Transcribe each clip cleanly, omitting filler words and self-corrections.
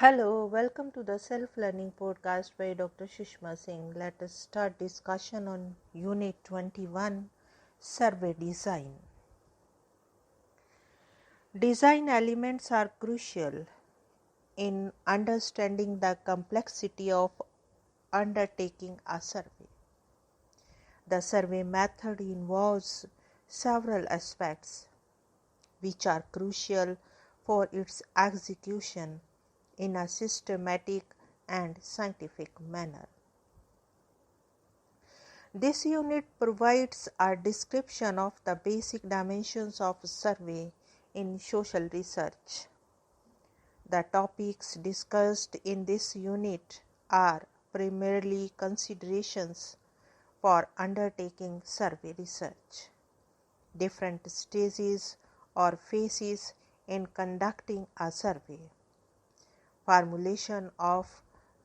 Hello, welcome to the Self-Learning Podcast by Dr. Sushma Singh. Let us start discussion on Unit 21, Survey Design. Design elements are crucial in understanding the complexity of undertaking a survey. The survey method involves several aspects which are crucial for its execution in a systematic and scientific manner. This unit provides a description of the basic dimensions of survey in social research. The topics discussed in this unit are primarily considerations for undertaking survey research, different stages or phases in conducting a survey, formulation of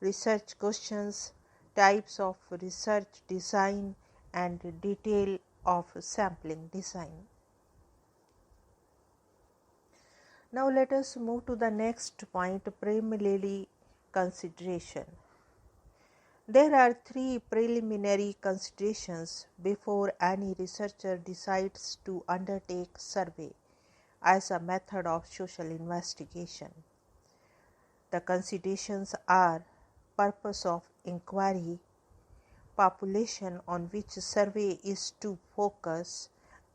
research questions, types of research design, and detail of sampling design. Now let us move to the next point, preliminary consideration. There are three preliminary considerations before any researcher decides to undertake survey as a method of social investigation. The considerations are purpose of inquiry, population on which survey is to focus,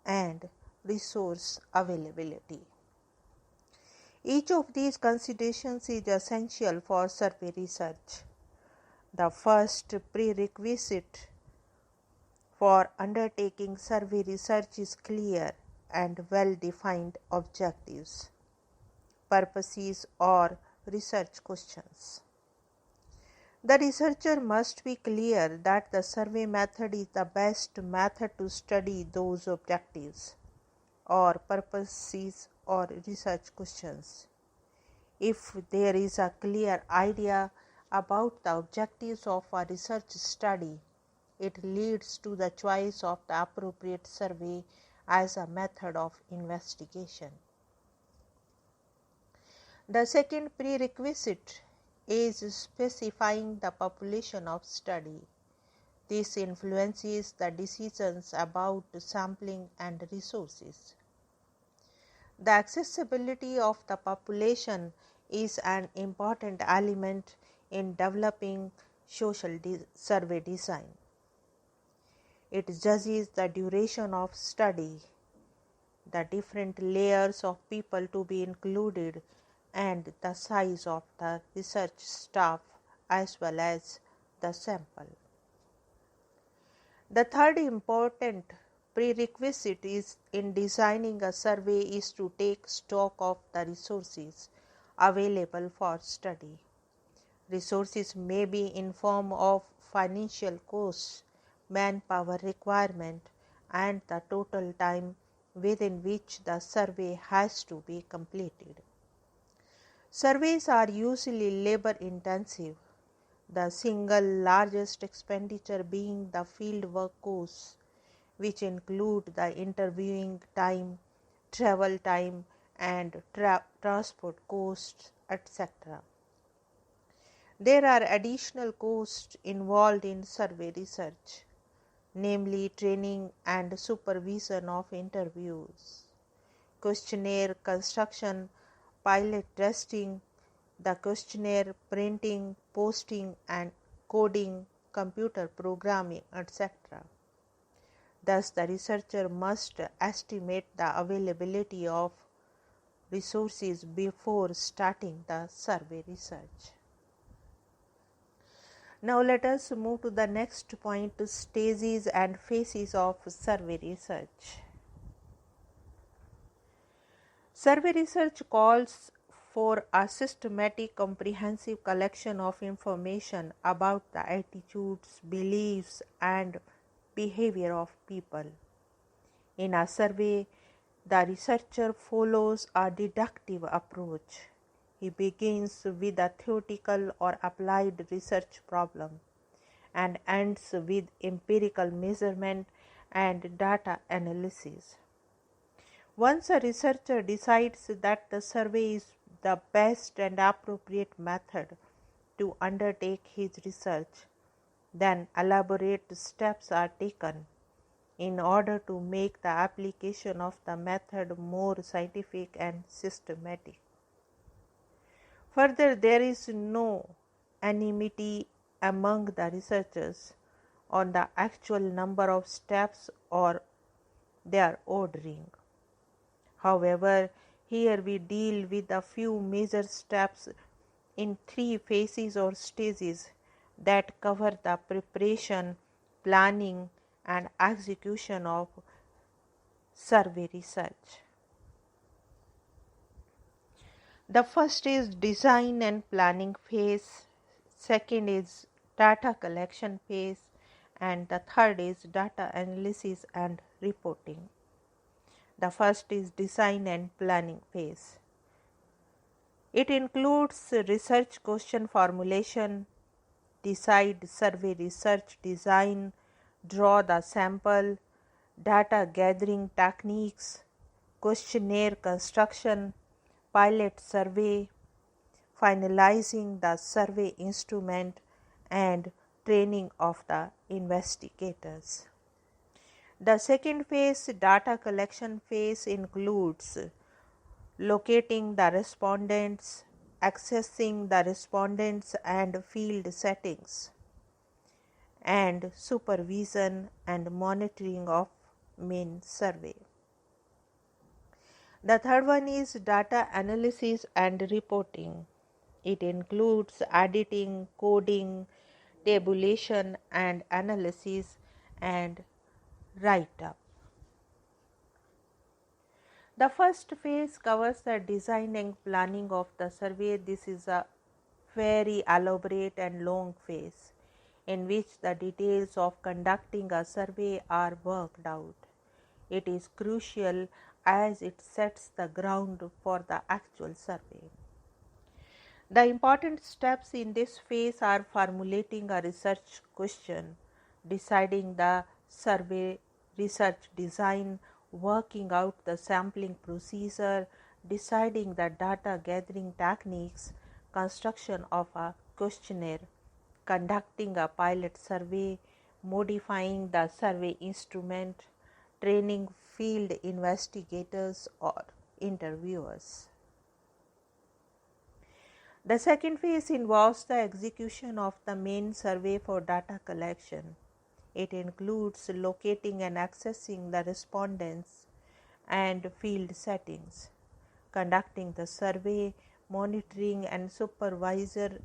and resource availability. Each of these considerations is essential for survey research. The first prerequisite for undertaking survey research is clear and well-defined objectives, purposes, or research questions. The researcher must be clear that the survey method is the best method to study those objectives or purposes or research questions. If there is a clear idea about the objectives of a research study, it leads to the choice of the appropriate survey as a method of investigation. The second prerequisite is specifying the population of study. This influences the decisions about sampling and resources. The accessibility of the population is an important element in developing social survey design. It judges the duration of study, the different layers of people to be included, and the size of the research staff as well as the sample. The third important prerequisite is in designing a survey is to take stock of the resources available for study. Resources may be in form of financial costs, manpower requirement, and the total time within which the survey has to be completed. Surveys are usually labor-intensive, the single largest expenditure being the fieldwork costs, which include the interviewing time, travel time, and transport costs, etc. There are additional costs involved in survey research, namely training and supervision of interviews, questionnaire construction, pilot testing, the questionnaire printing, posting, and coding, computer programming, etc. Thus, the researcher must estimate the availability of resources before starting the survey research. Now, let us move to the next point, stages and phases of survey research. Survey research calls for a systematic, comprehensive collection of information about the attitudes, beliefs, and behavior of people. In a survey, the researcher follows a deductive approach. He begins with a theoretical or applied research problem and ends with empirical measurement and data analysis. Once a researcher decides that the survey is the best and appropriate method to undertake his research, then elaborate steps are taken in order to make the application of the method more scientific and systematic. Further, there is no anonymity among the researchers on the actual number of steps or their ordering. However, here we deal with a few major steps in 3 phases or stages that cover the preparation, planning, and execution of survey research. The first is design and planning phase, second is data collection phase, and the third is data analysis and reporting. The first is design and planning phase. It includes research question formulation, decide survey research design, draw the sample, data gathering techniques, questionnaire construction, pilot survey, finalizing the survey instrument, and training of the investigators. The second phase, data collection phase, includes locating the respondents, accessing the respondents and field settings, and supervision and monitoring of main survey. The third one is data analysis and reporting. It includes editing, coding, tabulation and analysis, and write-up. The first phase covers the design and planning of the survey. This is a very elaborate and long phase in which the details of conducting a survey are worked out. It is crucial as it sets the ground for the actual survey. The important steps in this phase are formulating a research question, deciding the survey research design, working out the sampling procedure, deciding the data gathering techniques, construction of a questionnaire, conducting a pilot survey, modifying the survey instrument, training field investigators or interviewers. The second phase involves the execution of the main survey for data collection. It includes locating and accessing the respondents and field settings, conducting the survey, monitoring and supervision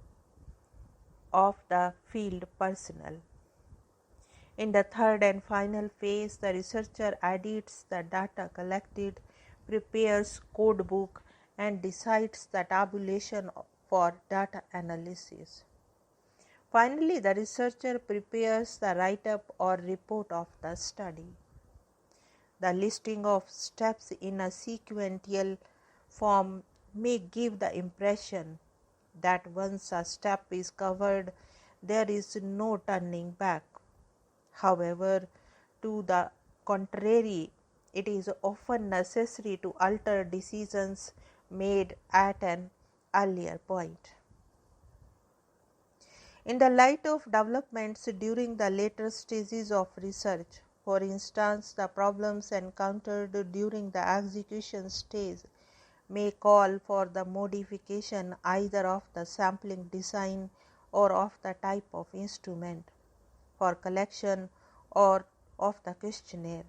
of the field personnel. In the third and final phase, the researcher edits the data collected, prepares codebook, and decides the tabulation for data analysis. Finally, the researcher prepares the write-up or report of the study. The listing of steps in a sequential form may give the impression that once a step is covered, there is no turning back. However, to the contrary, it is often necessary to alter decisions made at an earlier point. In the light of developments during the later stages of research, for instance, the problems encountered during the execution stage may call for the modification either of the sampling design or of the type of instrument for collection or of the questionnaire.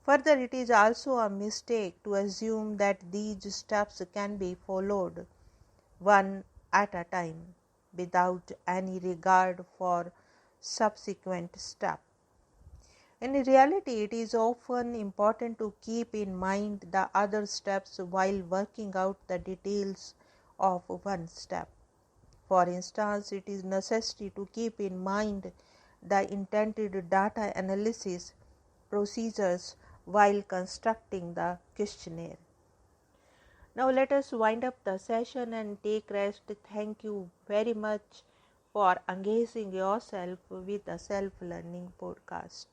Further, it is also a mistake to assume that these steps can be followed one at a time without any regard for subsequent steps. In reality, it is often important to keep in mind the other steps while working out the details of one step. For instance, it is necessary to keep in mind the intended data analysis procedures while constructing the questionnaire. Now let us wind up the session and take rest. Thank you very much for engaging yourself with the Self-Learning Podcast.